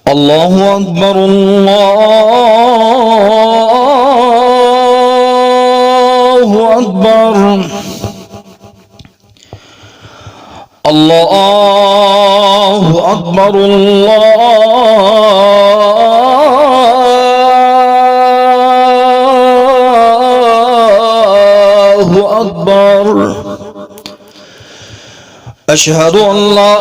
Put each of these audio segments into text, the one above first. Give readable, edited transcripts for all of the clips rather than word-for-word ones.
الله أكبر الله أكبر الله أكبر الله أكبر أشهد أن لا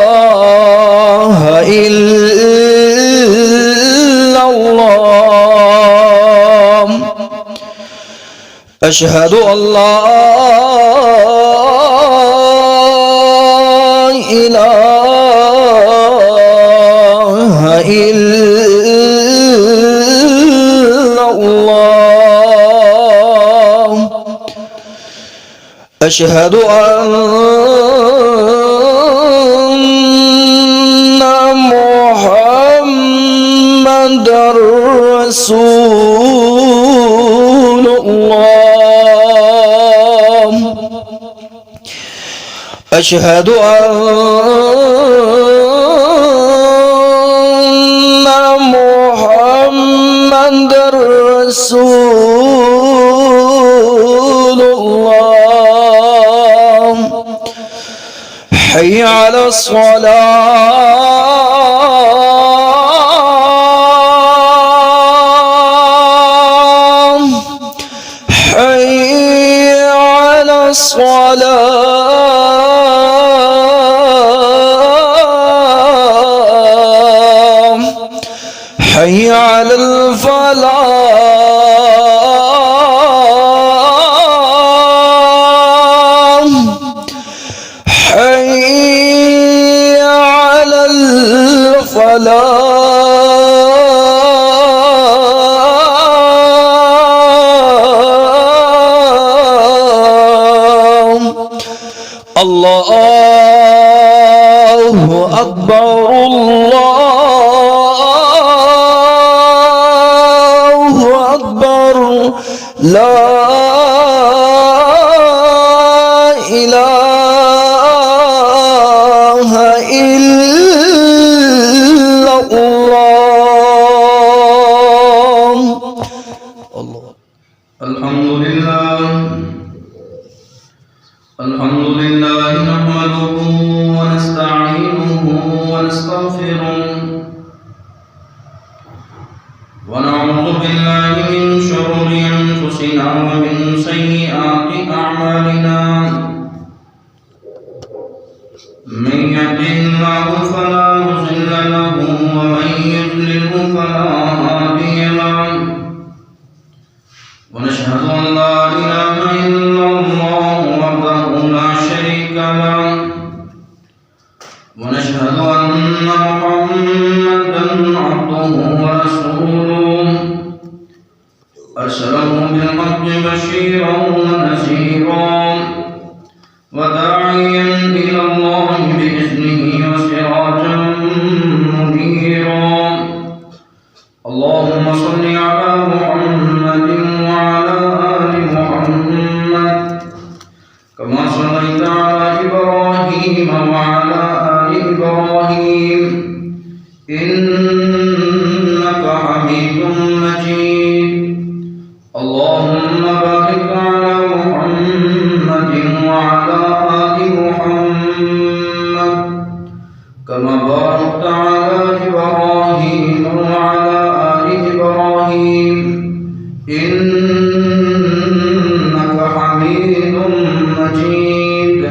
إله إلا الله أشهد أن لا إله إلا الله أشهد أن محمدًا رسول الله أشهد أن محمدًا رسول الله حي على الصلاة حي على الصلاة حي على الفلاح حي على الفلاح الله أكبر الله أكبر لا إله إلا الله الله الحمد لله نحمده ونستعينه ونستغفره ونعوذ بالله من شرور أنفسنا ومن سيئات أعمالنا من يهده الله فلا مضل له ومن يضلل فلا هادي له ونشهد أن لا إله إلا الله وحده لا شريك له ونشهد أن محمدًا عبده ورسوله أرسله بالحق بشيرا ونذيرا وداعيا إلى الله بإذنه وسراجا منيرا اللهم صل على محمد وعلى آل محمد كما صليت على إبراهيم وعلى آل إبراهيم إنك حميد مجيد اللهم بارك على محمد وعلى آل محمد كما باركت على إبراهيم وعلى آل إبراهيم إنك حميد مجيد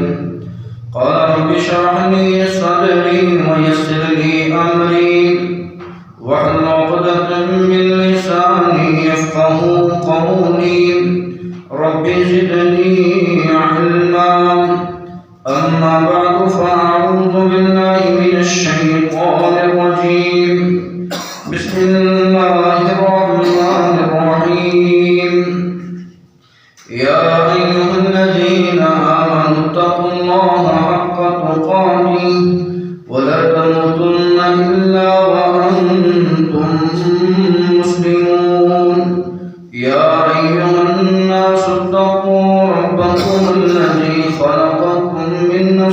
قال رب اشرح لي صدري ويسر لي أمري واحلل عقدة من لساني يفقهوا قولي رب زدني علما أما بعد فأعوذ بالله من الشيطان الرجيم بسم الله الرحمن الرحيم يا أيها الذين آمنوا اتقوا الله حق تقاته ولا تموتن إلا وأنتم مسلمون يا أيها الناس اتقوا ربكم الذي خلقكم من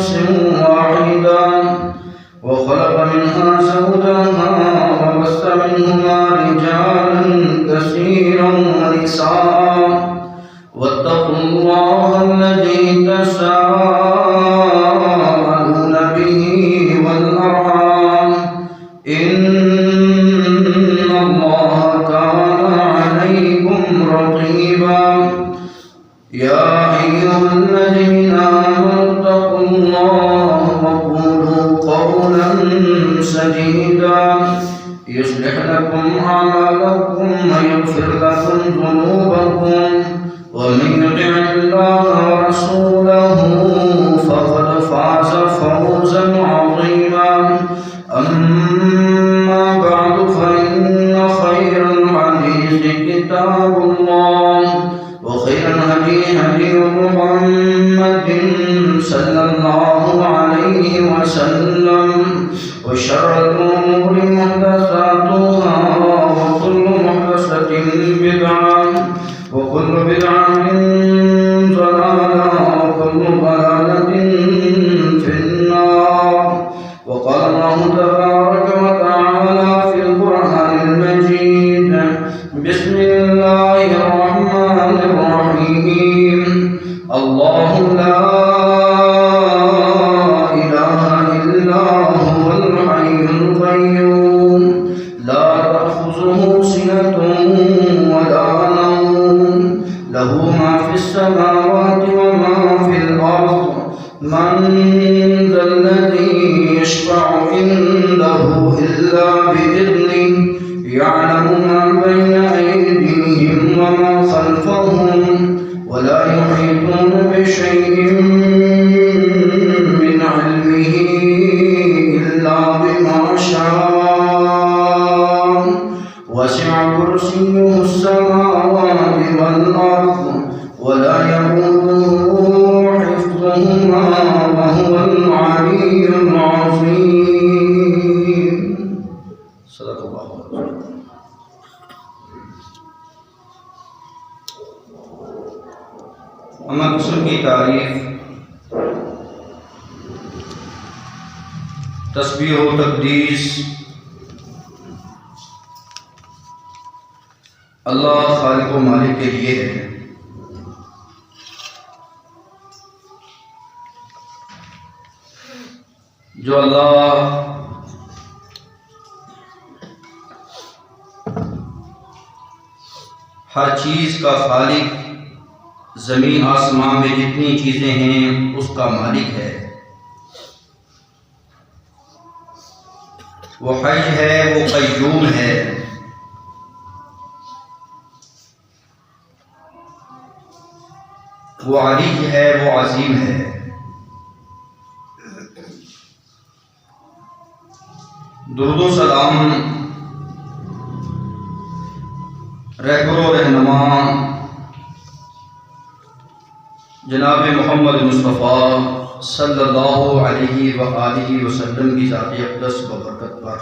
صلى الله عليه وسلم وشر الأمور محدثاتها وكل محدثة بدعة وكل بدعة ضلالة وكل ضلالة في النار. وقال الله تبارك وتعالى في القرآن المجيد: بسم الله الرحمن الرحيم. الله لا إله إلا هو الحي القيوم لا تأخذه سنة ولا نوم له ما في السماوات وما في الأرض. من ذا الذي يشفع عنده إلا بإذنه يعلم ما بين أيديهم وما خلفهم ولا يحيطون بشيء من علمه إلا بما شاء. وسع كرسيه السماوات والأرض ولا يئوده حفظهما وهو العلي العظيم. صدق الله العظيم. اما قسم کی تعریف تسبیح و تقدیس اللہ خالق و مالک کے لیے ہے، جو اللہ ہر چیز کا خالق، زمین آسمان میں جتنی چیزیں ہیں اس کا مالک ہے. وہ حی ہے، وہ قیوم ہے، وہ علی ہے، وہ عظیم ہے. درود و سلام رہبر و رہنما جناب محمد مصطفیٰ صلی اللہ علیہ وآلہ وسلم کی ذات اقدس و برکت پر.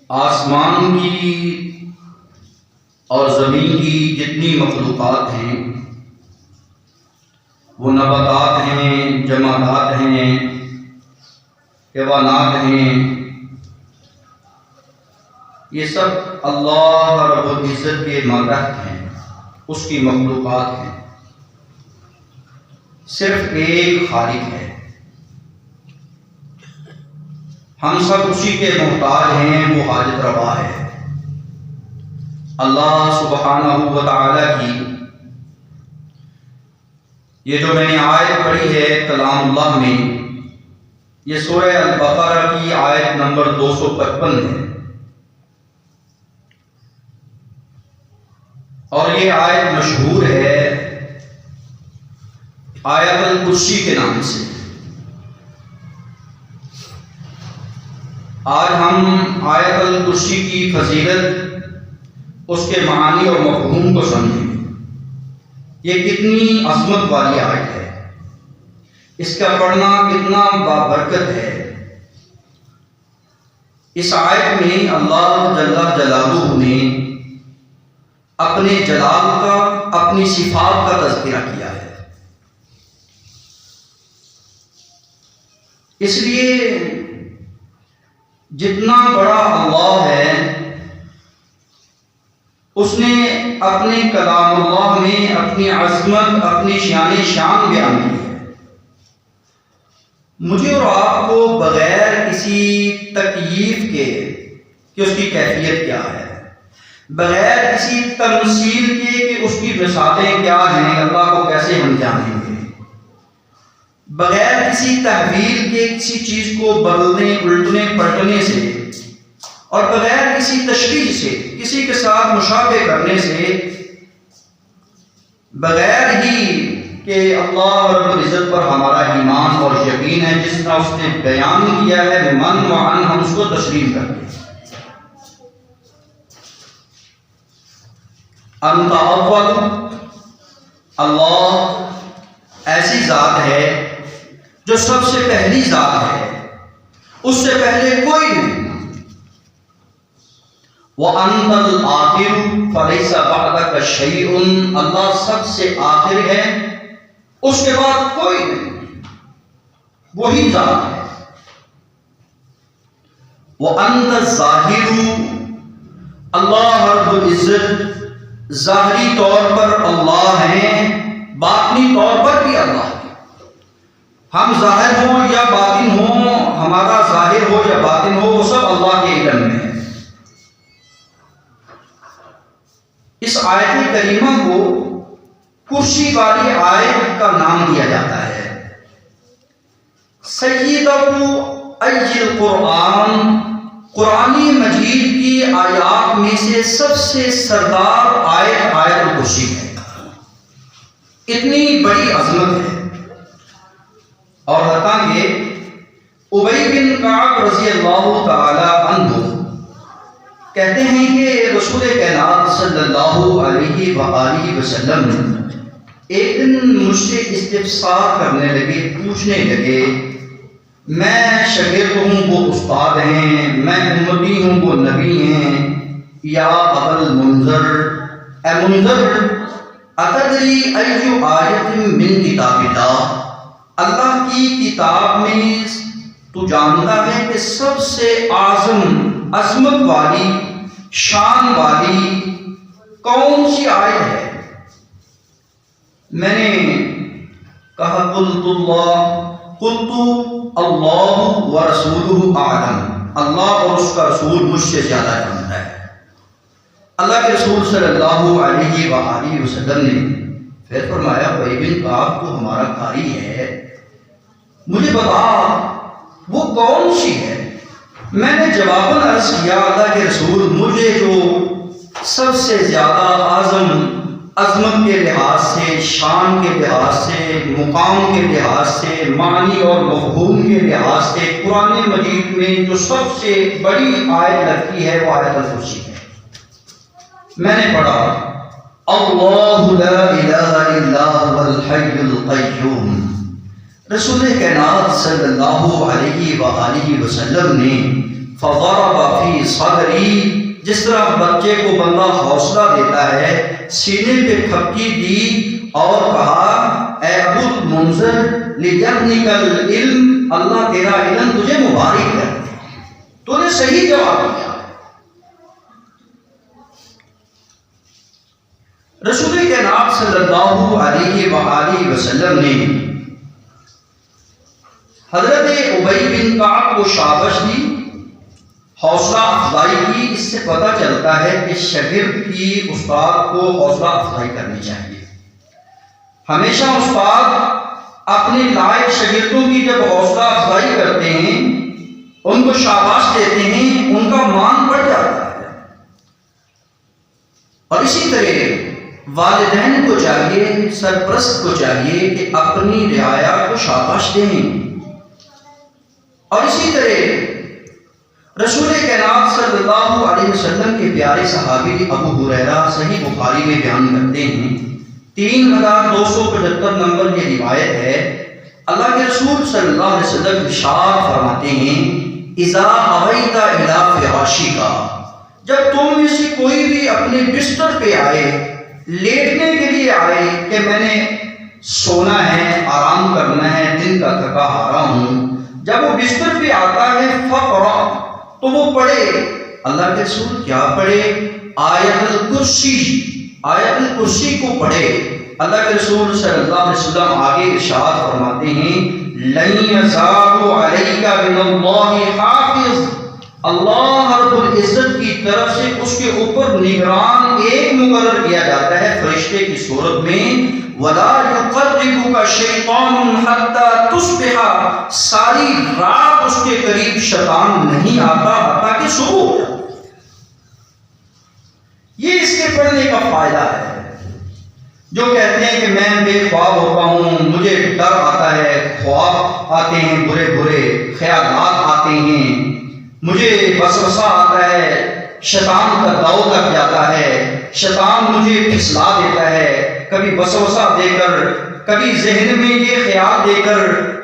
آسمان کی اور زمین کی جتنی مخلوقات ہیں، وہ نباتات ہیں، جمادات ہیں، حیوانات ہیں، یہ سب اللہ رب العزت کے ماتحت ہیں، اس کی مخلوقات ہیں. صرف ایک خالق ہے، ہم سب اسی کے محتاج ہیں، وہ حاجت روا ہے. اللہ سبحانہ و تعالی کی یہ جو میں نے آیت پڑھی ہے کلام اللہ میں، یہ سورہ البقرہ کی آیت نمبر 255 ہے، اور یہ آیت مشہور ہے آیت الکرسی کے نام سے. آج ہم آیت الکرسی کی فضیلت، اس کے معانی اور مفہوم کو سمجھیں. یہ کتنی عظمت والی آیت ہے، اس کا پڑھنا کتنا بابرکت ہے. اس آیت میں اللہ جل جلالہ نے اپنے جلال کا، اپنی صفات کا تذکرہ کیا ہے. اس لیے جتنا بڑا اللہ ہے، اس نے اپنے کلام اللہ میں اپنی عظمت، اپنی شان بیان کی ہے. مجھے اور آپ کو بغیر کسی تکییف کے کہ اس کی کیفیت کیا ہے، بغیر کسی تمثیل کے کہ اس کی مثالیں کیا ہیں، اللہ کو کیسے ہم جانیں گے، بغیر کسی تحویل کے، کسی چیز کو بدلنے، الٹنے، پلٹنے سے، اور بغیر کسی تشریح سے، کسی کے ساتھ مشابہ کرنے سے، بغیر ہی کہ اللہ رب العزت پر ہمارا ایمان اور یقین ہے، جس طرح اس نے بیان کیا ہے من وعن، ہم اس کو تسلیم کرتے ہیں. انت اول، اللہ ایسی ذات ہے جو سب سے پہلی ذات ہے، اس سے پہلے کوئی نہیں۔ وَأَنْتَ الْآخِرُ فَلَيْسَ بَعْدَكَ شَيْءٌ، اللہ سب سے آخر ہے، اس کے بعد کوئی نہیں، وہی ذات ہے۔ وَأَنْتَ الظَّاهِرُ، اللہ رب العزت ظاہری طور پر اللہ ہیں، باطنی طور پر بھی اللہ ہے۔ ہم ظاہر ہوں یا باطن ہوں، ہمارا ظاہر ہو یا باطن ہو، وہ سب اللہ کے علم میں ہے۔ اس آیت کریمہ کو کرسی والی آیت کا نام دیا جاتا ہے۔ سیدۃ ای القرآن، قرآن مجید کی آیات میں سے سب سے سردار آیت آیت الکرسی ہے، اتنی بڑی عظمت ہے۔ اور بتائیں گے ابی بن کعب رضی اللہ تعالی عنہ کہتے ہیں کہ رسول کائنات صلی اللہ علیہ وآلہ وسلم ایک دن مجھ سے استفسار کرنے لگے، پوچھنے لگے، میں شاگرد ہوں وہ استاد ہیں، میں امتی ہوں وہ نبی ہیں، یا ابا المنذر، اے منذر، اتدری ای آیت من کتاب اللہ، اللہ کی کتاب میں تو جانتا ہے کہ سب سے اعظم عظمت والی شان والی کون سی آیت ہے؟ میں نے کہا قلت اللہ ورسولہ اعلم، اللہ اور اس کا رسول مجھ سے زیادہ جانتا ہے۔ اللہ کے رسول صلی اللہ علیہ وآلہ وسلم نے پھر فرمایا ابی بن کعب تو ہمارا قاری ہے، مجھے بتا وہ کون سی ہے؟ میں نے جواباً عرض کیا اللہ کے رسول مجھے جو سب سے زیادہ اعظم عظمت کے لحاظ سے، شان کے لحاظ سے، مقام کے لحاظ سے، معنی اور مفہوم کے لحاظ سے قرآن مجید میں جو سب سے بڑی آیت لگتی ہے وہ آیت الکرسی ہے۔ میں نے پڑھا اللہ لا الہ الا هو الحی القیوم، رسول کائنات صلی اللہ علیہ وآلہ وسلم نے فضرب فی صدری، جس طرح بچے کو بندہ حوصلہ دیتا ہے، سینے پہ تھپکی دی اور کہا اے ابو المنذر لیبنک العلم، اللہ تیرا علم تجھے مبارک ہے، تو نے صحیح جواب دیا۔ رسول کائنات صلی اللہ علیہ وآلہ وسلم نے حضرت ابی بن کعب کو شابش دی، حوصلہ افزائی کی۔ اس سے پتہ چلتا ہے کہ شاگرد کی استاد کو حوصلہ افزائی کرنی چاہیے۔ ہمیشہ استاد اپنے لائق شاگردوں کی جب حوصلہ افزائی کرتے ہیں، ان کو شاباش دیتے ہیں، ان کا مان بڑھ جاتا ہے۔ اور اسی طرح والدین کو چاہیے، سرپرست کو چاہیے کہ اپنی رعایا کو شاباش دیں۔ اور اسی طرح رسول کائنات صلی اللہ علیہ وسلم کے پیارے صحابی ابو ہریرہ صحیح بخاری میں بیان کرتے ہیں، 3275 نمبر یہ روایت ہے، اللہ کے رسول صلی اللہ علیہ وسلم ارشاد فرماتے ہیں اذا اویت الی فراشک، جب تم میں سے کوئی بھی اپنے بستر پہ آئے، لیٹنے کے لیے آئے کہ میں نے سونا ہے، آرام کرنا ہے، دن کا تھکا ہارا ہوں، جب وہ بستر پہ آتا ہے فقرا، تو وہ پڑھے، اللہ کے رسول کیا پڑھے؟ آیت الکرسی، آیت الکرسی کو پڑھے۔ اللہ کے رسول صلی اللہ علیہ وسلم آگے ارشاد فرماتے ہیں لن یزال علیک من اللہ حافظ، اللہ رب العزت کی طرف سے اس کے اوپر نگران ایک مقرر کیا جاتا ہے فرشتے کی صورت میں، ولا یقربک شیطان حتی تصبح، ساری رات اس کے قریب شیطان نہیں آتا حتیٰ کہ صبح ہو جائے۔ یہ اس کے پڑھنے کا فائدہ ہے۔ جو کہتے ہیں کہ میں بے خواب ہوتا ہوں، مجھے ڈر آتا ہے، خواب آتے ہیں، برے برے خیالات آتے ہیں، مجھے وسوسہ آتا ہے، شیطان کا داؤ لگ جاتا ہے، شیطان مجھے پھسلا دیتا ہے، کبھی وسوسہ دے کر، کبھی ذہن میں یہ خیال دے کر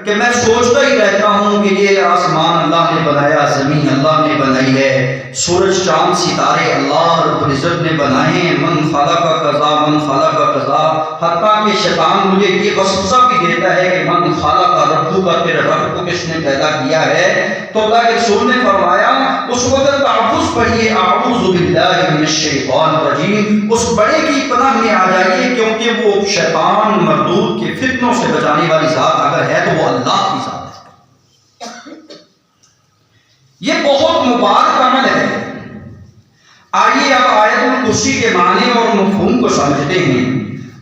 کہ میں سوچتا ہی رہتا ہوں کہ یہ آسمان اللہ نے بنایا، زمین اللہ نے بنائی ہے، سورج چاند ستارے اللہ رب العزت نے بنائے ہیں، من خلق کذا من خلق کذا، حتیٰ کہ شیطان مجھے یہ وسوسہ بھی دیتا ہے کہ من خلق ربک کا، تیرے رب کو کس نے پیدا کیا ہے؟ تو اللہ کے رسول نے فرمایا اس وقت تعوذ پڑھیے، اعوذ باللہ من الشیطان الرجیم، اس بڑے کی پناہ میں آ جائیے، کیونکہ وہ شیطان مردود کے فتنوں سے بچانے والی ذات اگر ہے تو وہ اللہ کی ذات ہے۔ یہ بہت مبارک عمل ہے۔ آئیے اب آیت الکرسی کے معنی اور مفہوم کو سمجھتے ہیں۔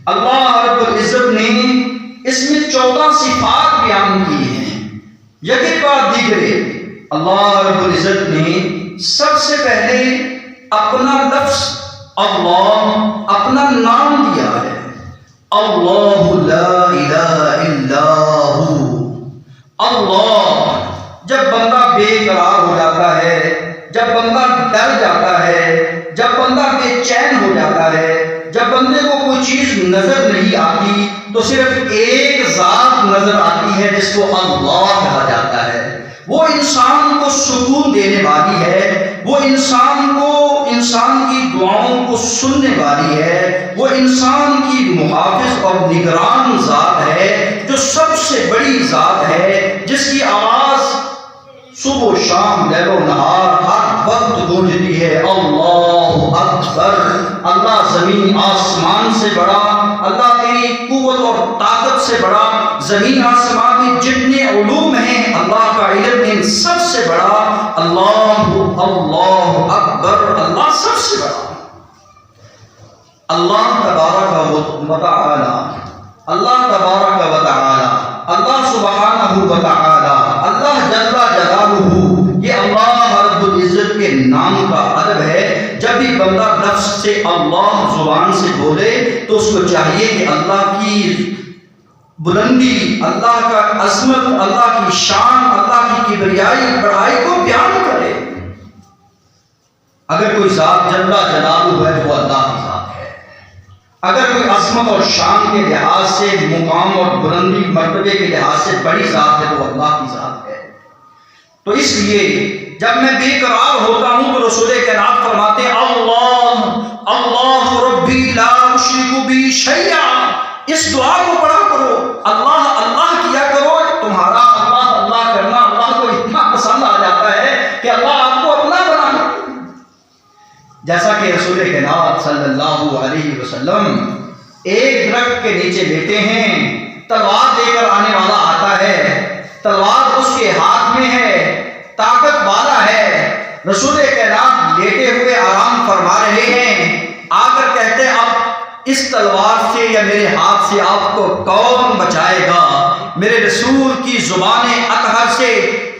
اللہ رب العزت نے اس میں 14 صفات بیان کی ہیں، یکے بعد دیگرے۔ اللہ رب العزت نے سب سے پہلے اپنا لفظ اللہ، اپنا نام دیا ہے، اللہ لا الہ الا ہو۔ اللہ، جب بندہ بے قرار ہو جاتا ہے، جب بندہ ڈر جاتا ہے، جب بندہ بے چین ہو جاتا ہے، جب بندے کو کوئی چیز نظر نہیں آتی تو صرف ایک ذات نظر آتی ہے جس کو اللہ کہا جاتا ہے۔ وہ انسان کو سکون دینے والی ہے، وہ انسان کی دعاؤں کو سننے والی ہے، وہ انسان کی محافظ اور نگران ذات ہے، جو سب سے بڑی ذات ہے، جس کی آواز صبح و شام، لیل و نہار، ہر وقت گونجتی ہے، اللہ اکبر۔ اللہ زمین آسمان سے بڑا، اللہ تیری قوت اور طاقت سے بڑا، زمین آسمان میں جتنے علوم ہیں اللہ کا علم ان سب سے بڑا، اللہ اکبر، اللہ سب سے بڑا۔ اللہ تبارک و تعالی، اللہ تبارک و تعالی، اللہ سبحانہ و تعالی، اللہ جل جلالہ، یہ اللہ رب العزت کے نام کا ادب ہے۔ جب بھی بندہ لفظ سے اللہ زبان سے بولے تو اس کو چاہیے کہ اللہ کی بلندی، اللہ کا عظمت، اللہ کی شان، اللہ کی کبریائی بڑائی کو بیان کرے۔ اگر کوئی ذات جل جلالہ ہے تو وہ اللہ کی ذات ہے۔ اگر کوئی عظمت اور شان کے لحاظ سے، مقام اور بلندی مرتبے کے لحاظ سے بڑی ذات ہے تو وہ اللہ کی ذات ہے۔ تو اس لیے جب میں بے قرار ہوتا ہوں تو رسول کائنات فرماتے ہیں اللہ اللہ ربی لا اشرک بی شیئا، اس دعا کو پڑھا کرو، اللہ اللہ کیا کرو۔ تمہارا اللہ اللہ کرنا اللہ کو اتنا پسند آ جاتا ہے کہ اللہ آپ کو اپنا بنا لے۔ جیسا کہ رسول کائنات صلی اللہ علیہ وسلم ایک درخت کے نیچے لیٹے ہیں، تلوار لے کر آنے والا آتا ہے، تلوار اس کے ہاتھ میں ہے، طاقت والا ہے، رسول کائنات لیٹے ہوئے آرام فرما رہے ہیں، آ کر کہتے ہیں اب اس تلوار سے یا میرے ہاتھ سے آپ کو کون بچائے گا؟ میرے رسول کی زبان اطہر سے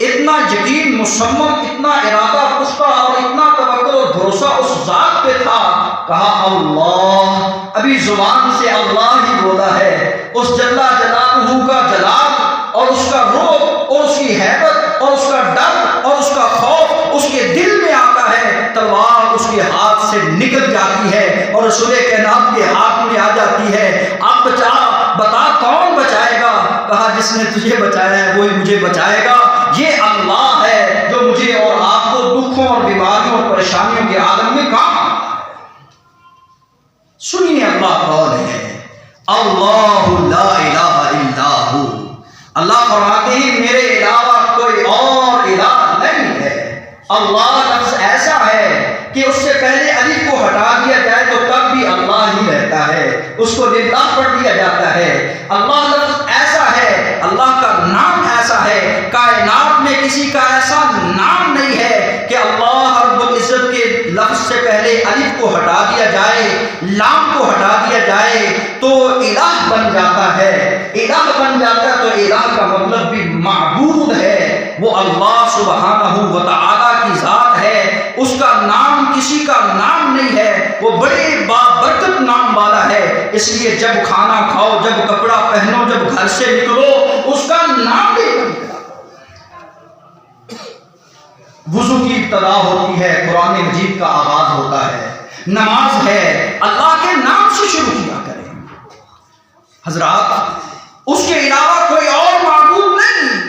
اتنا یقین مصمم، اتنا ارادہ پختہ اور اتنا توکل اور بھروسہ اس ذات پہ تھا، کہا اللہ۔ ابھی زبان سے اللہ ہی بولا ہے، اس جل جلالہ کا جلال اور اس کا رعب اور اس کی ہیبت اور اس کا ڈر اور اس کا خوف اس کے دل میں آتا ہے، تلوار اس کے ہاتھ سے نکل جاتی ہے اور رسول کائنات کے ہاتھ میں آ جاتی ہے۔ اب بتا کون بچائے گا؟ کہا جس نے تجھے بچایا ہے وہی مجھے بچائے گا۔ یہ اللہ ہے جو مجھے اور آپ کو دکھوں اور بیماریوں اور پریشانیوں کے عالم میں کام آتا ہے۔ سنیے اللہ کون ہے؟ اللہ لا الہ الا ہو۔ اللہ فرماتے ہیں میرے علاوہ کوئی اور الہ نہیں ہے۔ اللہ لفظ ایسا ہے کہ اس سے پہلے الف کو ہٹا دیا جائے تو تب بھی اللہ ہی رہتا ہے، اس کو للہ پڑھ دیا جاتا ہے۔ اللہ لفظ ایسا ہے، اللہ کا نام ایسا ہے، کائنات میں کسی کا ایسا نام نہیں ہے کہ اللہ رب العزت کے لفظ سے پہلے الف کو ہٹا دیا جائے، لام کو ہٹا دیا جائے تو الہ بن جاتا ہے۔ الہ بن جاتا ہے تو الہ کا مطلب بھی معبود ہے، وہ اللہ سبحانہ و تعالی کی ذات ہے، اس کا نام کسی کا نام نہیں ہے، وہ بڑے بابرکت نام والا ہے۔ اس لیے جب کھانا کھاؤ، جب کپڑا پہنو، جب گھر سے نکلو، اس کا نام لے کر نکلا۔ وضو کی ابتدا ہوتی ہے، قرآن مجید کا آغاز ہوتا ہے، نماز ہے، اللہ کے نام سے شروع کیا کریں۔ حضرات، اس کے علاوہ کوئی اور معبود نہیں۔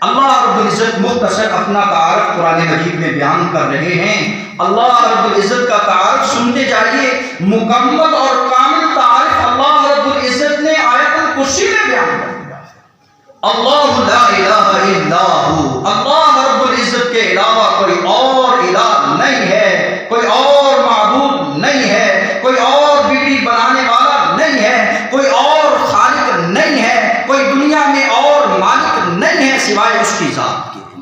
اللہ رب العزت مختصر اپنا تعارف قرآن مجید میں بیان کر رہے ہیں۔ اللہ رب العزت کا تعارف سنتے جائیے، مکمل اور کامل تعارف اللہ رب العزت نے آیت الکرسی میں بیان کر دیا ہے۔ اللہ لا الہ الا ہو، اللہ رب العزت کے علاوہ کوئی اور الہ نہیں ہے، کوئی اور معبود نہیں ہے، کوئی اور بیٹی بنانے والا نہیں ہے، کوئی اور خالق نہیں ہے، کوئی دنیا میں اور مالک نہیں ہے سوائے اس کی ذات کے۔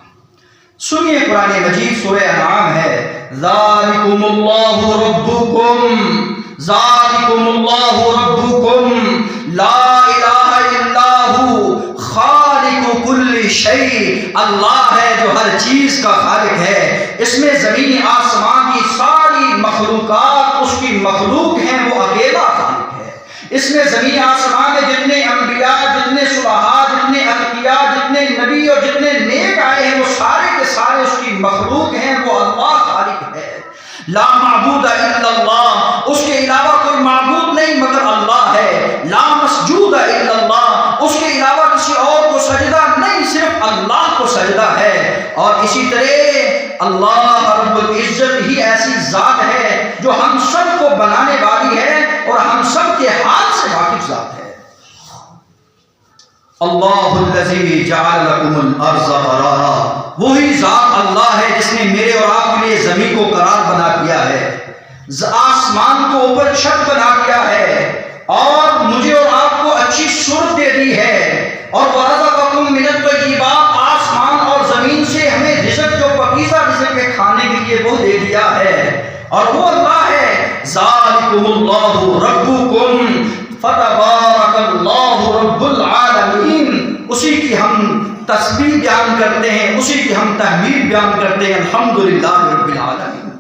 سنیے قرآن مجید سورہ انعام ہے، ذالکم اللہ ربکم، ذالکم اللہ ربکم لا الہ الا ہو خالق کل شیء، اللہ ہے جو ہر چیز کا خالق ہے۔ اس میں زمین آسمان کی ساری مخلوقات اس کی مخلوق ہیں، وہ اکیلا خالق ہے۔ اس میں زمین آسمان میں جتنے انبیاء، جتنے صلحاء، جتنے انبیاء، جتنے نبی اور جتنے نیک آئے ہیں، وہ سارے کے سارے اس کی مخلوق ہیں، وہ اللہ خالق ہے۔ لا معبود الا اللہ، اس کے علاوہ کوئی معبود نہیں مگر اللہ ہے۔ لا مسجود الا اللہ، اس کے علاوہ کسی اور کو سجدہ نہیں، صرف اللہ کو سجدہ ہے۔ اور اسی طرح اللہ رب العزت ہی ایسی ذات ہے جو ہم سب کو بنانے والی ہے اور ہم سب کے حال سے واقف ذات ہے۔ اللہ الذی جعل لکم الارض قرارا، وہی ذات اللہ ہے جس نے میرے اور آپ کے لیے زمین کو قرار بنا دیا ہے، آسمان کو اوپر چھت بنا دیا ہے، اور مجھے اور آپ کو اچھی صورت دے دی ہے، اور ورزقکم من الطیبات، آسمان اور زمین سے ہمیں رزق جو پاکیزہ رزق ہے کھانے کے لیے وہ دے دیا ہے، اور وہ اللہ ہے۔ ذالکم اللہ ربکم فتبارک اللہ رب العالمین، اسی کی ہم تسبیح بیان کرتے ہیں، اسی کی ہم تحمید بیان کرتے ہیں، الحمدللہ رب العالمین۔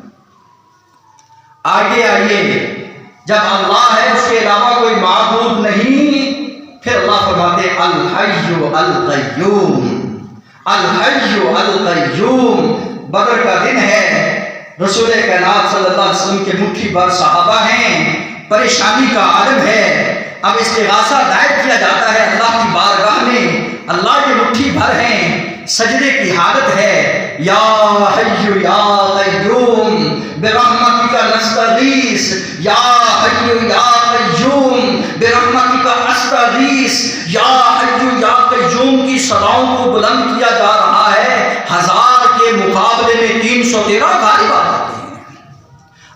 آگے آئیے، جب اللہ ہے اس کے علاوہ کوئی معبود نہیں، پھر اللہ فرماتے ہیں الحی القیوم، الحی القیوم۔ بدر کا دن ہے، رسول کائنات صلی اللہ علیہ وسلم کے مٹھی بھر صحابہ ہیں، پریشانی کا عالم ہے، اب استغاثہ دائر کیا جاتا ہے اللہ کی بارگاہ میں، اللہ کے مٹھی بھر ہیں، سجدے کی حالت ہے، یا حی یا قیوم برحمتک نستغیث، یا حی یا قیوم برحمتک استغیث، یا حی یا قیوم کی صداؤں کو بلند کیا جا رہا ہے، 1000 کے مقابلے میں 313 غالب آ جاتے ہیں۔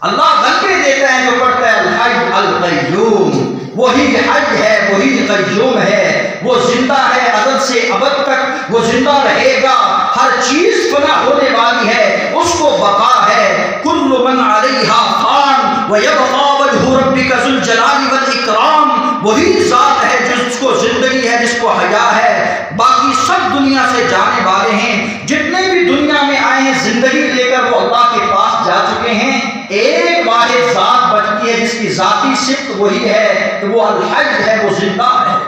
اللہ غلبے دیتا ہے جو پڑھتا ہے الحی القیوم، وہی حی ہے، وہی قیوم ہے، وہ زندہ ہے ازل سے ابد تک، وہ زندہ رہے گا، ہر چیز فنا ہونے والی ہے، اس کو بقا ہے، کل من علیہا فان ویبقا وجہ ربک ذو الجلال والاکرام، وہی ذات ہے جس کو زندگی ہے، جس کو حیا ہے، باقی سب دنیا سے جانے والے ہیں، جتنے بھی دنیا میں آئے ہیں زندگی لے کر وہ اللہ کے پاس جا چکے ہیں، ایک واحد ذات بچتی ہے جس کی ذاتی صفت وہی ہے کہ وہ الحی ہے، وہ زندہ ہے،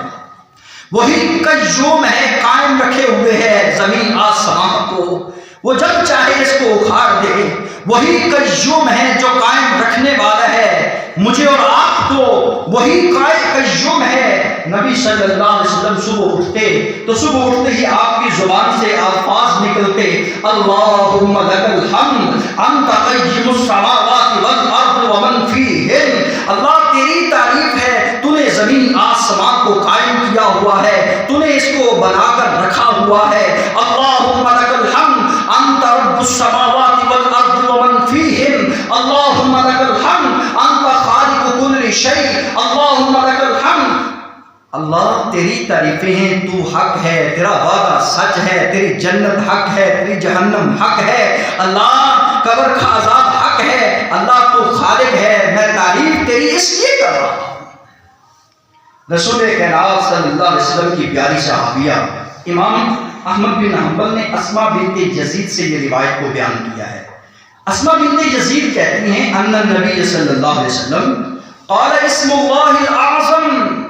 وہی قیوم ہے، قائم رکھے ہوئے ہے زمین آسمان کو، وہ جب چاہے اس کو اکھاڑ دے، وہی قیوم ہے جو قائم رکھنے والا ہے مجھے اور آپ کو، وہی قیوم ہے۔ نبی صلی اللہ علیہ وسلم صبح اٹھتے تو صبح اٹھتے ہی آپ کی زبان سے الفاظ نکلتے، اللہم لک الحمد انت قیم السماوات والارض ومن فیہن، اللہ تیری تعریف ہے، تو نے زمین آسمان کو قائم کیا ہوا ہے، تو نے اس کو بنا کر رکھا ہوا ہے، اللہم لک الحمد انت رب السماوات والارض ومن فیہن، اللہم لک الحمد انت خالق کل شیء، اللہم لک الحمد۔ اللہ تیری تعریفیں ہیں، تو حق ہے، تیرا وعدہ سچ ہے، تیری جنت حق ہے، تیری جہنم حق ہے، اللہ قبر کا عذاب حق ہے، اللہ تو خالق ہے، میں تعریف تیری اس لیے کر رہا ہوں۔ رسول کائنات صلی اللہ علیہ وسلم کی پیاری صحابیہ امام احمد بن حنبل نے اسما بنت یزید سے یہ روایت کو بیان کیا ہے۔ اسما بنت یزید کہتی ہیں ان النبی صلی اللہ علیہ وسلم قال اسم اللہ الاعظم،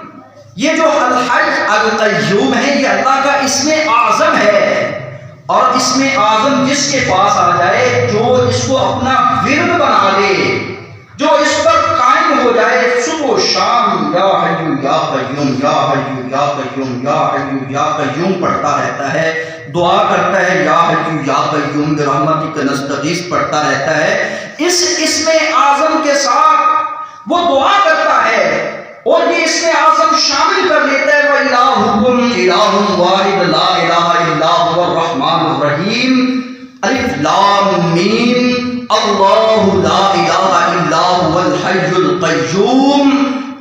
یہ جو الحی القیوم ہے یہ اللہ کا اسم اعظم ہے، اور اسم اعظم جس کے پاس آ جائے، جو اس کو اپنا ورد بنا لے، جو اس پر قائم ہو جائے صبح و شام یا حی یا قیوم یا حی یا قیوم یا حی یا قیوم پڑھتا رہتا ہے، دعا کرتا ہے یا حی یا قیوم برحمتک نستغیث پڑھتا رہتا ہے، اس اسم اعظم کے ساتھ وہ دعا کرتا ہے اور یہ اسم اعظم شامل کر لیتا ہے وَإِلَٰهُكُمْ إِلَٰهٌ وَاحِدٌ لَا إِلَٰهَ إِلَّا هُوَ الرَّحْمَٰنُ الرَّحِيمُ الف لام میم اللہ لا الہ الا هو الحی القیوم۔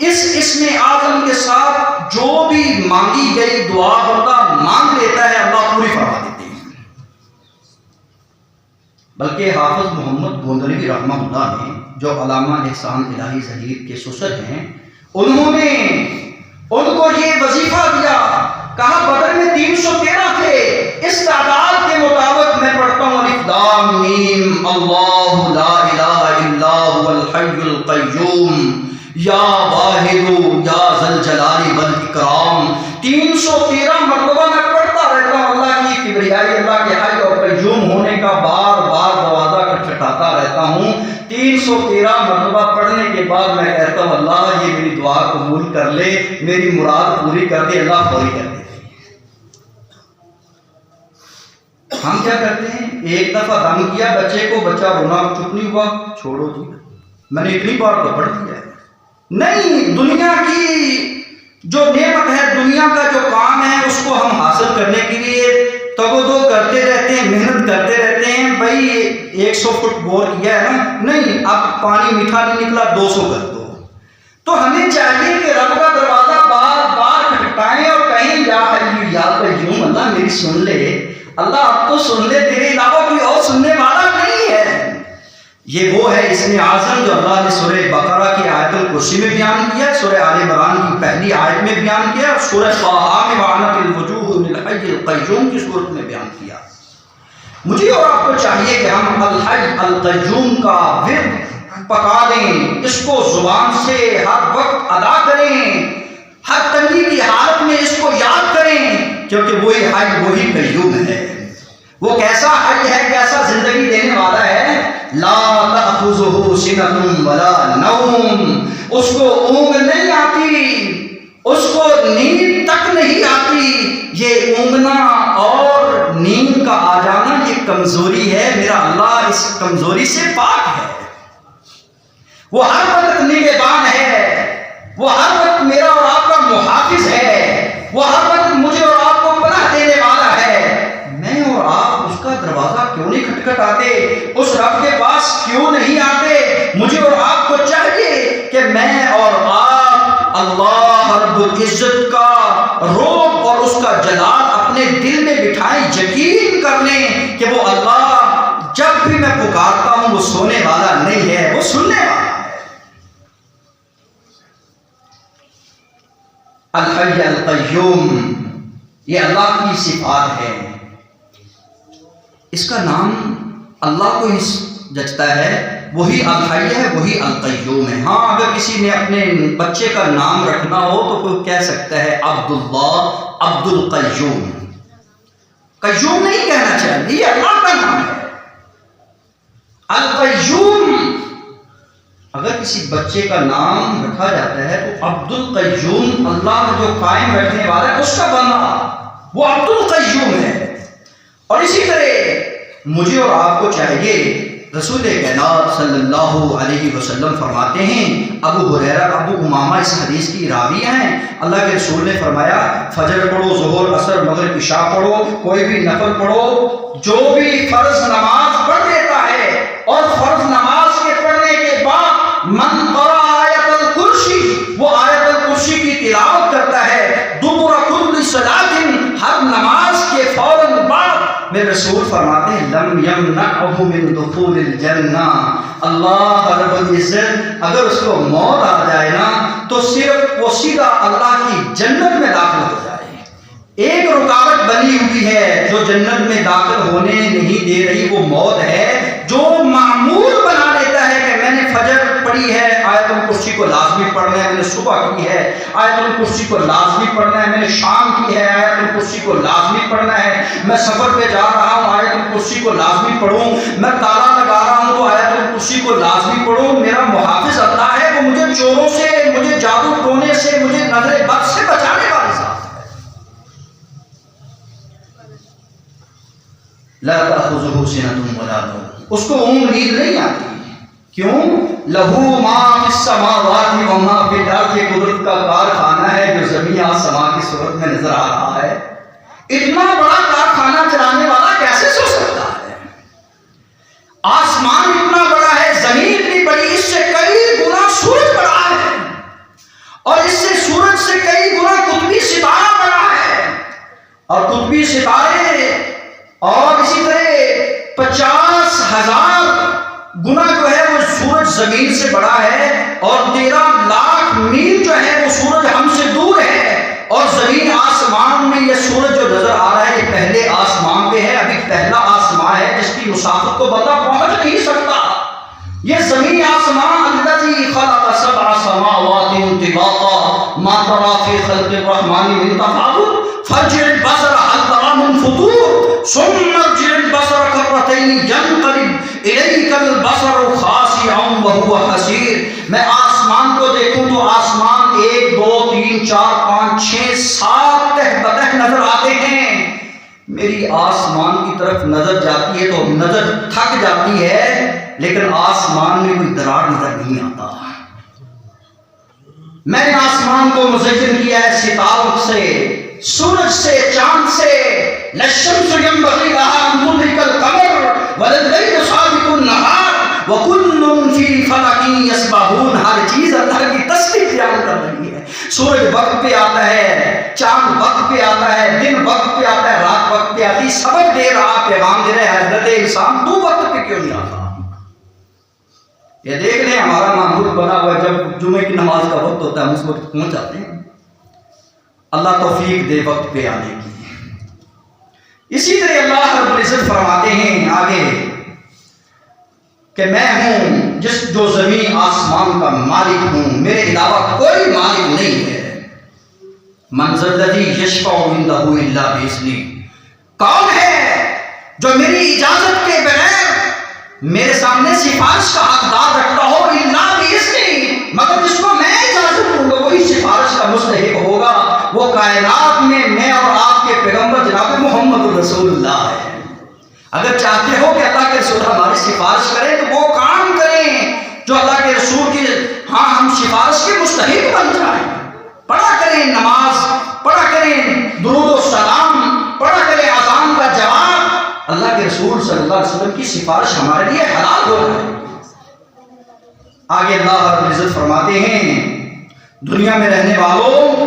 اس اسم اعظم کے ساتھ جو بھی مانگی گئی دعا بندہ مانگ لیتا ہے، اللہ پوری فرما دیتے ہیں۔ بلکہ حافظ محمد گوندلوی رحمہ اللہ نے، جو علامہ احسان الہی ظہیر کے سسر ہیں، انہوں نے ان کو یہ وظیفہ دیا، کہا بدر میں 313 تھے، اس تعداد کے مطابق میں پڑھتا ہوں الف لام میم اللہ لا الہ الا هو الحی القیوم یا واحد یا ذل جلال والاکرام، 313 مرتبہ میں پڑھتا رہتا ہوں، اللہ کی کبریائی، اللہ کے حی اور قیوم ہونے کا بار بار دروازہ کھٹکھٹاتا رہتا ہوں۔ 313 مرتبہ پڑھنے کے بعد میں کہتا ہوں اللہ یہ میری دعا قبول کر لے، میری مراد پوری کر دے، اللہ فوری کر دے۔ ہم کیا کرتے ہیں، ایک دفعہ دم کیا بچے کو، بچہ رونا چپ نہیں ہوا، چھوڑو جی میں نے اتنی بار تو پڑھ دیا ہے۔ نہیں، دنیا کی جو نعمت ہے، دنیا کا جو کام ہے، اس کو ہم حاصل کرنے کے لیے تگ و دو کرتے رہتے ہیں، محنت کرتے رہتے ہیں۔ بھائی 100 فٹ بور کیا ہے نا، نہیں اب پانی میٹھا نہیں نکلا 200 کر دو۔ تو ہمیں چاہیے کہ رب کا دروازہ بار بار کھٹکھٹائیں اور کہیں یا حی یا قیوم اللہ میری سن لے، اللہ اب تو سن لے، تیرے علاوہ کوئی اور سننے والا نہیں ہے۔ یہ وہ ہے اسم اعظم جو اللہ نے سورہ بقرہ کی آیت الکرسی میں بیان کیا، سورہ آل عمران کی پہلی آیت میں بیان کیا، سورہ طٰہٰ میں وعنت الوجوہ للحی القیوم کی صورت میں بیان کیا۔ مجھے اور آپ کو چاہیے کہ ہم الحی القیوم کا ورد پکا لیں، اس کو زبان سے ہر وقت ادا کریں، ہر تنگی کی حالت میں اس کو یاد کریں، کیونکہ وہی حی وہی قیوم ہے۔ وہ کیسا حی ہے، کیسا زندگی دینے والا ہے، لا تأخذہ سنۃ ولا نوم، اس کو اونگ نہیں آتی، اس کو نیند تک نہیں آتی۔ یہ اونگنا اور نیند کا آ جانا یہ کمزوری ہے، میرا اللہ اس کمزوری سے پاک ہے۔ وہ ہر وقت نگہبان ہے، وہ ہر وقت میرا اور آپ کا محافظ ہے، وہ ہر وقت مجھے اور آپ کو پناہ دینے والا ہے۔ میں اور آپ اس کا دروازہ کیوں نہیں کھٹکھٹاتے، اس رب کے پاس کیوں نہیں آتے؟ مجھے اور آپ کو چاہیے کہ میں اور آپ اللہ رب العزت کا روب اور اس کا جلال اپنے دل میں بٹھائیں، یقین کر لیں کہ وہ اللہ جب بھی میں پکارتا ہوں وہ سونے والا نہیں ہے، وہ سننے والا ہے۔ الحی القیوم یہ اللہ کی صفات ہے، اس کا نام اللہ کو ہی جچتا ہے، وہی الحی ہے، وہی القیوم ہے۔ ہاں اگر کسی نے اپنے بچے کا نام رکھنا ہو تو کوئی کہہ سکتا ہے عبداللہ، عبد القیوم، قیوم نہیں کہنا چاہیے، یہ اللہ کا نام ہے القیوم۔ اگر کسی بچے کا نام رکھا جاتا ہے تو عبد القیوم، اللہ جو قائم رکھنے والا ہے اس کا بندہ، وہ عبد القیوم ہے۔ اور اسی طرح مجھے اور آپ کو چاہیے، رسول کائنات صلی اللہ علیہ وسلم فرماتے ہیں، ابو ہریرہ ابو امامہ اس حدیث کی راوی ہیں، اللہ کے رسول نے فرمایا فجر پڑھو، ظہر عصر مغرب عشاء پڑھو، کوئی بھی نفل پڑھو، جو بھی فرض نماز پڑھ لیتا ہے اور فرض نماز کے پڑھنے کے بعد من قرأ آیت الکرسی، وہ آیت الکرسی کی تلاوت کرتا ہے دبر کل صلاۃ، ہر نماز کے فوراً بعد، میرے رسول فرماتے ہیں لم یمنعہ من دخول الجنہ، اللہ رب العزت اگر اس کو موت آ جائے نا تو صرف وہ سیدھا اللہ کی جنت میں داخل ہو جائے۔ ایک رکاوٹ بنی ہوئی ہے جو جنت میں داخل ہونے نہیں دے رہی، وہ موت ہے۔ جو معمول بنا لیتا ہے کہ میں نے فجر پڑھی ہے، آیت الکرسی کو کو لازمی پڑھنا ہے، میں نے صبح کی ہے، آیت الکرسی کو لازمی پڑھنا ہے، میں نے شام کی ہے، آیت الکرسی کو لازمی پڑھنا ہے، میں سفر پہ جا رہا ہوں آیت الکرسی کو لازمی پڑھوں، میں تالا لگا رہا ہوں تو آیت الکرسی کو لازمی پڑھوں. میرا محافظ اللہ ہے، وہ مجھے چوروں سے، مجھے جادو ٹونے سے، مجھے نظر بد سے بچانے والا ذات ہے. لا تأخذہ سنۃ ولا نوم، اس کو اونگ نیند نہیں آتی. کیوں؟ لہو ما فی السماوات و ما فی الارض، یہ قدرت کا کارخانہ ہے جو زمین آسمان کی صورت میں نظر آ رہا ہے. اتنا بڑا کارخانہ چلانے والا کیسے سو سکتا ہے؟ آسمان اتنا بڑا ہے، زمین اتنی بڑی، اس سے کئی گنا سورج بڑا ہے، اور اس سے سورج سے کئی گنا قطبی ستارہ بڑا ہے، اور قطبی ستارے اور اسی طرح 50,000 گنا جو ہے وہ سورج زمین سے بڑا ہے، اور 13 لاکھ میل جو ہے وہ سورج ہم سے دور ہے. اور زمین آسمان میں یہ سورج جو نظر آ رہا ہے یہ پہلے آسمان پہ ہے، ابھی پہلا آسمان ہے جس کی مسافت کو بندہ پہنچ نہیں سکتا. یہ زمین آسمان الذی خلق 7 سماوات طباقا ما ترى في خلق الرحمن من تفاوت فارجع البصر هل ترى من فطور ثم ارجع البصر كرتين ينقلب اليك البصر خاسئا وهو حسير. میں آسمان کو دیکھوں تو آسمان 1 2 3 4 5 6 7 تہ بتہ نظر آتے ہیں. میری آسمان کی طرف نظر جاتی ہے تو نظر تھک جاتی ہے، لیکن آسمان میں کوئی درار نظر نہیں آتا. میں نے آسمان کو مزین کیا ہے ستاروں سے، سورج سے، چاند سے. للشمس ينبغي لها ان تدرك القمر والليل سابق النهار وكل في فلك يسبحون. ہر چیز اللہ کی تسبیح بیان کر رہی ہے. سورج وقت پہ آتا ہے، چاند وقت پہ آتا ہے، دن وقت پہ آتا ہے، رات وقت پہ آتی. سبق دے رہا، پیغام دے رہا ہے حضرت انسان تو وقت پہ کیوں نہیں آتا؟ یہ دیکھ لیں ہمارا معمول بنا ہوا ہے، جب جمعے کی نماز کا وقت ہوتا ہے ہم اس وقت پہنچ جاتے ہیں. اللہ توفیق دے وقت پہ آنے کی. اسی طرح اللہ رب العزت فرماتے ہیں آگے کہ میں ہوں جو زمین آسمان کا مالک ہوں، میرے علاوہ کوئی مالک نہیں ہے. من ذا الذی یشفع عندہ الا باذنہ، کون ہے جو میری اجازت کے بغیر میرے سامنے سفارش کا حقدار رکھتا ہو؟ الا باذنہ، مگر جس کو میں اجازت دوں گا وہی سفارش کا مستحق ہوگا. وہ کائنات میں اور آپ کے پیغمبر جناب محمد رسول اللہ ہے. اگر چاہتے ہو کہ اللہ کے رسول ہماری سفارش کریں تو وہ کام کریں جو اللہ کے رسول کی ہم سفارش کے مستحق بن جائیں. پڑھا کریں نماز، پڑھا کریں درود و سلام، پڑھا کریں اذان کا جواب. اللہ کے رسول صلی اللہ علیہ وسلم کی سفارش ہمارے لیے حلال ہو رہا ہے. آگے اللہ رب العزت فرماتے ہیں دنیا میں رہنے والوں،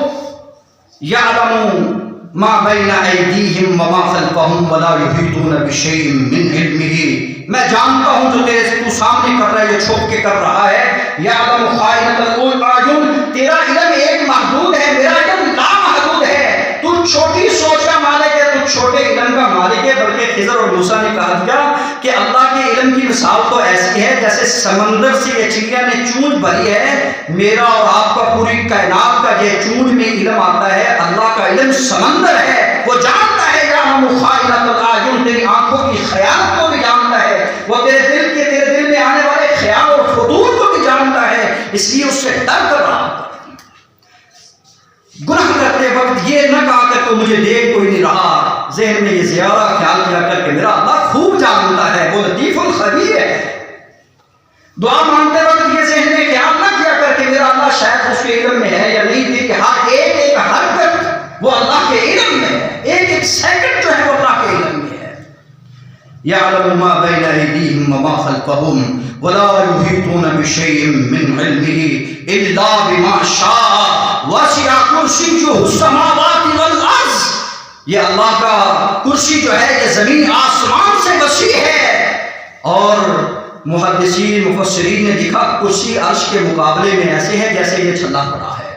یعلم ما بین ایدیہم وما خلفہم ولا یحیطون بشیء من علمہ، میں جانتا ہوں جو تو سامنے کر رہا ہے، جو چھپ کے کر رہا ہے. یعلم خائنۃ الاعین، تیرا علم ایک محدود ہے، میرا علم لامحدود ہے. تو چھوٹی سوچ کا مالک ہے، تو چھوٹے علم کا مالک ہے. بلکہ خضر اور موسیٰ نے کہا دیا کہ اللہ کے علم کی مثال تو ایسی ہے جیسے سمندر سے یہ چڑیا نے چونچ بھری ہے. میرا اور آپ کا پوری کائنات کا یہ چونچ میں علم آتا ہے، اللہ کا علم سمندر ہے، وہ جانتا ہے. یعلم خائنۃ الاعین، تیری آنکھوں کی خیانت کو بھی جانتا ہے. وہ تیرے دل میں آنے والے خیال اور فطور کو بھی جانتا ہے. اس لیے اس سے ڈر کر رہا. گناہ کرتے وقت یہ نہ کہا کہ تو مجھے دیکھ کوئی نہیں رہا، ذہن میں یہ زیادہ خیال کیا کر کے میرا اللہ خوب جانتا ہے، وہ لطیف الخبیر ہے. دعا مانگتے وقت یہ ذہن میں خیال نہ کیا کر کے میرا اللہ شاید اس کے علم میں ہے یا نہیں. تھی کہ ہر ایک حرکت وہ اللہ کے علم میں ہے، ایک سیکنڈ جو ہے وہ اللہ کے علم میں ہے. یعلم ما بین ایدیہم وما خلفہم ولا یحیطون بشیء من علمہ الا بما شاء وسع کرسیہ السماوات والارض. یہ اللہ کا کرسی جو ہے یہ زمین آسمان سے وسیع ہے. اور محدثین مفسرین نے لکھا کرسی عرش کے مقابلے میں ایسے ہے جیسے یہ چھلا پڑا ہے.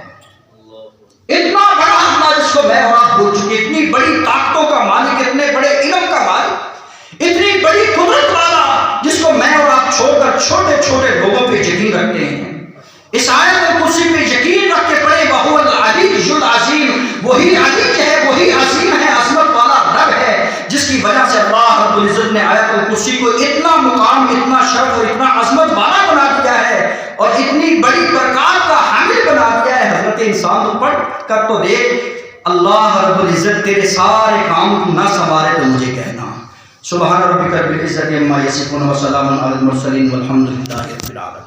اتنا بڑا اللہ جس کو میں اور آپ بول چکے، اتنی بڑی طاقتوں کا مالک، اتنے بڑے علم کا مالک، اتنی بڑی قدرت والا جس کو میں اور آپ چھوڑ کر چھوٹے چھوٹے لوگوں پہ یقین رکھتے ہیں. اس آیت الکرسی پہ یقین رکھ کے پڑھے، وَهُوَ الْعَلِيُّ الْعَظِيمُ، وہی علی ہے، وہی عظیم ہے، عظمت والا رب ہے، جس کی وجہ سے اللہ رب العزت نے آیت الکرسی کو اتنا مقام، اتنا شرف اور اتنا عظمت والا بنا دیا ہے اور اتنی بڑی برکات کا حامل بنا دیا ہے۔ حضرت انسان تو پڑھ کر تو دیکھ، اللہ رب العزت تیرے سارے کام کو نہ سنوارے تو مجھے کہنا۔ سبحان ربک رب العزت عما یصفون وسلام علی المرسلین والحمد للہ رب العالمین۔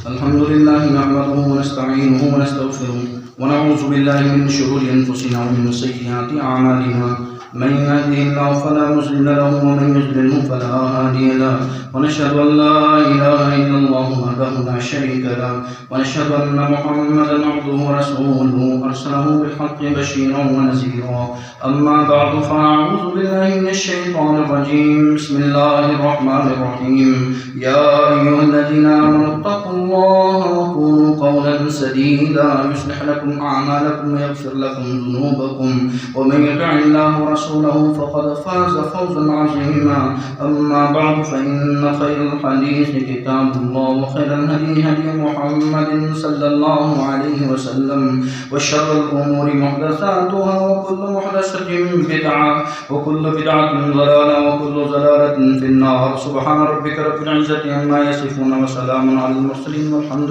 الحمد لله نحمده ونستعينه ونستغفره ونعوذ بالله من شرور أنفسنا ومن سيئات أعمالنا، من يهده الله فلا مضل له ومن يضلل فلا هادي له، ونشهد أن لا إله إلا الله وحده لا شريك له، ونشهد أن محمدا عبده ورسوله أرسله بالحق بشيرا ونذيرا. أما بعد فأعوذ بالله من الشيطان الرجيم. بسم الله الرحمن الرحيم. يا أيها الذين آمنوا اتقوا الله وقولوا قولا سديدا يصلح لكم أعمالكم ويغفر لكم ذنوبكم، ومن يطع الله ورسوله فقد فاز فوزا عظيما. أما بعد فإن خير الحديث كتاب الله، وخير الهدي هدي محمد صلى الله عليه وسلم، وشر الأمور محدثاتها، وكل محدثة بدعة، وكل بدعة ضلالة، وكل ضلالة في النار. سبحان ربك رب العزة عما يصفون وسلام على المرسلين والحمد